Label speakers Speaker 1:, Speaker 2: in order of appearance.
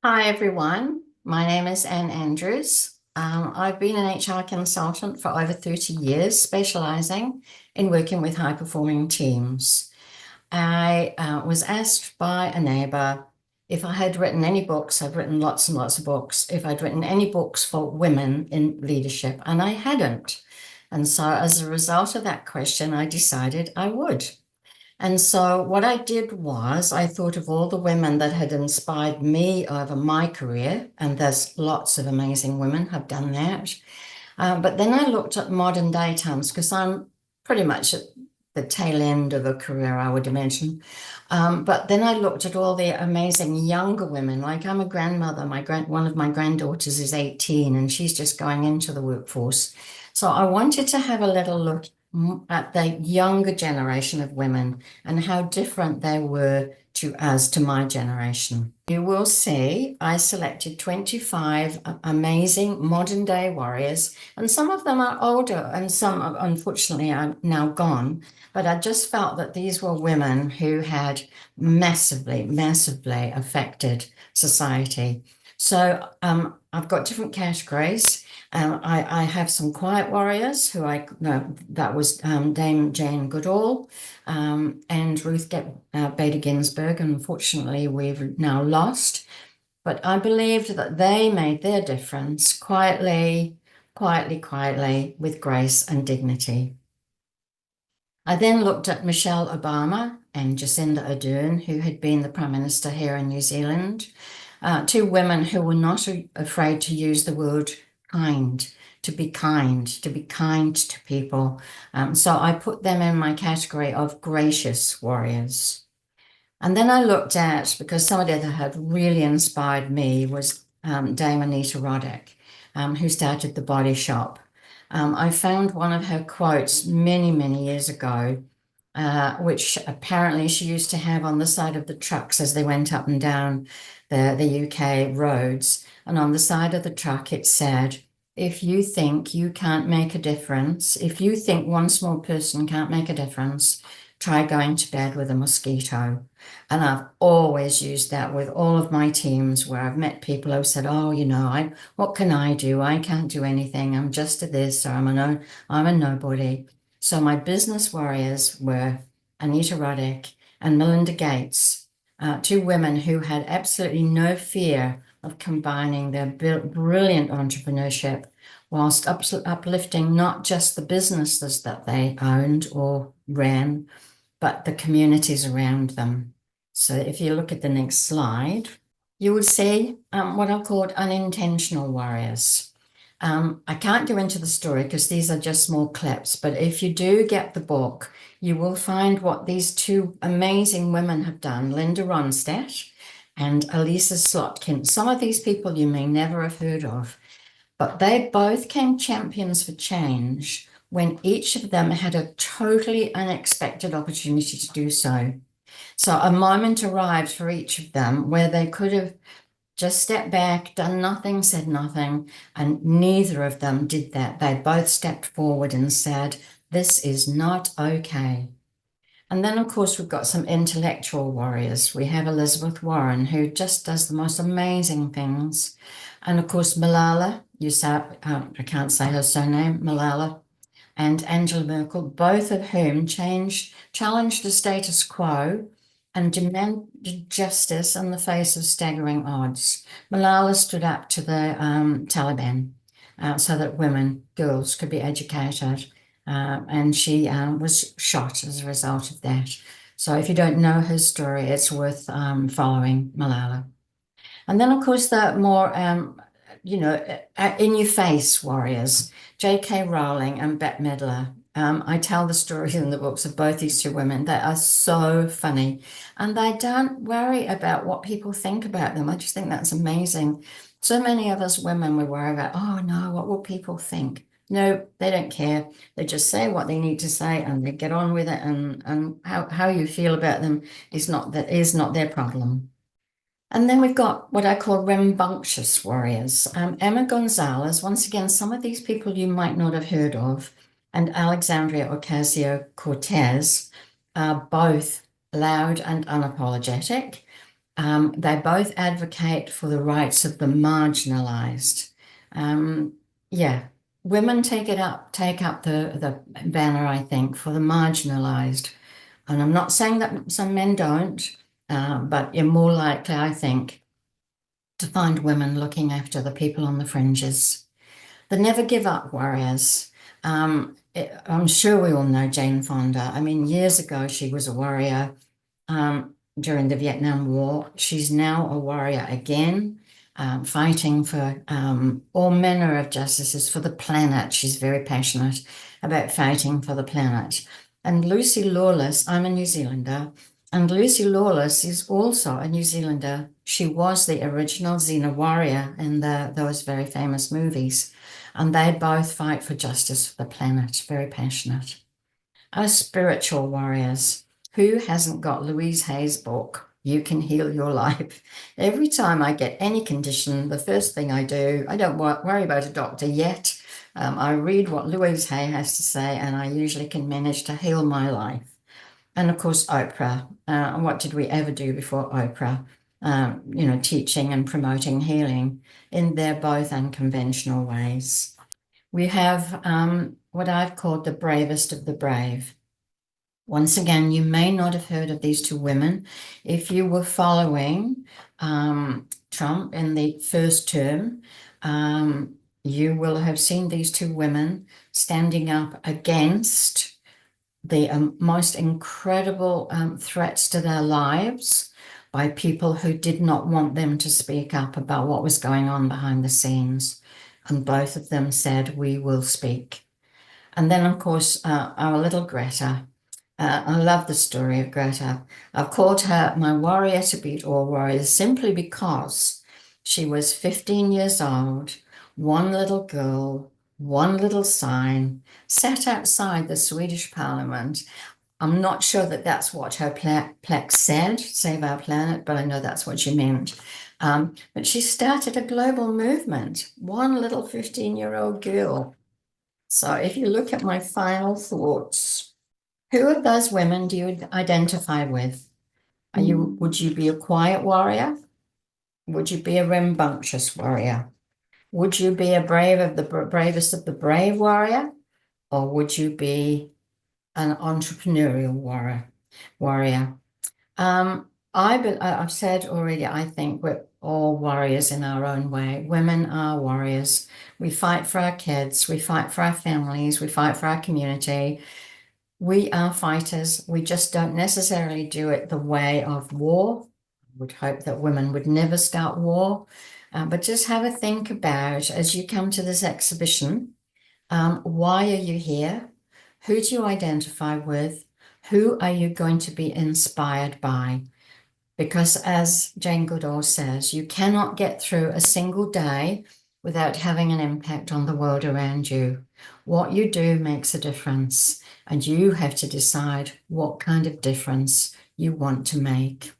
Speaker 1: Hi, everyone. My name is Anne Andrews. I've been an HR consultant for over 30 years, specializing in working with high-performing teams. I was asked by a neighbor if I had written any books. I've written lots and lots of books. If I'd written any books for women in leadership, and I hadn't. And so, as a result of that question, I decided I would. And so what I did was I thought of all the women that had inspired me over my career, and there's lots of amazing women have done that. But then I looked at modern day times because I'm pretty much at the tail end of a career, I would imagine. But then I looked at all the amazing younger women. Like I'm a grandmother. One of my granddaughters is 18 and she's just going into the workforce. So I wanted to have a little look at the younger generation of women and how different they were to us, to my generation. You will see I selected 25 amazing modern day warriors, and some of them are older and some, unfortunately, are now gone. But I just felt that these were women who had massively, massively affected society. So I've got different categories. I have some quiet warriors who I know that was Dame Jane Goodall and Bader Ginsburg. And unfortunately, we've now lost. But I believed that they made their difference quietly, quietly, quietly, with grace and dignity. I then looked at Michelle Obama and Jacinda Ardern, who had been the Prime Minister here in New Zealand, two women who were not afraid to use the word kind, to be kind, to be kind to people. So I put them in my category of gracious warriors. And then I looked at, because somebody that had really inspired me was Dame Anita Roddick, who started the Body Shop. I found one of her quotes many, many years ago, which apparently she used to have on the side of the trucks as they went up and down the UK roads. And on the side of the truck, it said, if you think you can't make a difference, if you think one small person can't make a difference, try going to bed with a mosquito. And I've always used that with all of my teams where I've met people who said, oh, what can I do? I can't do anything. I'm just a this or I'm a nobody. So my business warriors were Anita Roddick and Melinda Gates, two women who had absolutely no fear of combining their brilliant entrepreneurship whilst uplifting not just the businesses that they owned or ran, but the communities around them. So if you look at the next slide, you will see what I've called unintentional warriors. I can't go into the story because these are just small clips, but if you do get the book, you will find what these two amazing women have done, Linda Ronstadt and Elisa Slotkin. Some of these people you may never have heard of, but they both came champions for change when each of them had a totally unexpected opportunity to do so. So a moment arrived for each of them where they could have just stepped back, done nothing, said nothing, and neither of them did that. They both stepped forward and said, this is not okay. And then, of course, we've got some intellectual warriors. We have Elizabeth Warren, who just does the most amazing things. And of course, Malala, I can't say her surname, Malala, and Angela Merkel, both of whom challenged the status quo and demanded justice in the face of staggering odds. Malala stood up to the Taliban so that girls could be educated, and she was shot as a result of that. So if you don't know her story, it's worth following Malala. And then, of course, the more, in your face warriors, J.K. Rowling and Bette Midler. I tell the stories in the books of both these two women. They are so funny and they don't worry about what people think about them. I just think that's amazing. So many of us women, we worry about, oh no, what will people think? No, they don't care. They just say what they need to say and they get on with it. And how you feel about them is not their problem. And then we've got what I call rambunctious warriors. Emma Gonzalez, once again, some of these people you might not have heard of, and Alexandria Ocasio-Cortez are both loud and unapologetic. They both advocate for the rights of the marginalized. Um, yeah, women take up the banner, I think, for the marginalized. And I'm not saying that some men don't, but you're more likely, I think, to find women looking after the people on the fringes. The never give up warriors. I'm sure we all know Jane Fonda. I mean, years ago, she was a warrior during the Vietnam War. She's now a warrior again, fighting for all manner of justices for the planet. She's very passionate about fighting for the planet. And Lucy Lawless, I'm a New Zealander, and Lucy Lawless is also a New Zealander. She was the original Xena warrior in those very famous movies. And they both fight for justice for the planet, very passionate. As spiritual warriors, who hasn't got Louise Hay's book, You Can Heal Your Life? Every time I get any condition, the first thing I do, I don't worry about a doctor yet. I read what Louise Hay has to say, and I usually can manage to heal my life. And of course, Oprah. What did we ever do before Oprah? Teaching and promoting healing in their both unconventional ways. We have what I've called the bravest of the brave. Once again, you may not have heard of these two women. If you were following Trump in the first term, you will have seen these two women standing up against the most incredible threats to their lives by people who did not want them to speak up about what was going on behind the scenes. And both of them said, we will speak. And then, of course, our little Greta. I love the story of Greta. I've called her my warrior to beat all warriors simply because she was 15 years old, one little girl, one little sign, sat outside the Swedish parliament. I'm not sure that that's what her plaque said, Save Our Planet, but I know that's what she meant. But she started a global movement, one little 15-year-old girl. So if you look at my final thoughts, who of those women do you identify with? Would you be a quiet warrior? Would you be a rambunctious warrior? Would you be a bravest of the brave warrior? Or would you be an entrepreneurial warrior? I've said already, I think we're all warriors in our own way. Women are warriors. We fight for our kids, we fight for our families, we fight for our community. We are fighters. We just don't necessarily do it the way of war. I would hope that women would never start war. But just have a think about as you come to this exhibition, why are you here? Who do you identify with? Who are you going to be inspired by? Because as Jane Goodall says, you cannot get through a single day without having an impact on the world around you. What you do makes a difference, and you have to decide what kind of difference you want to make.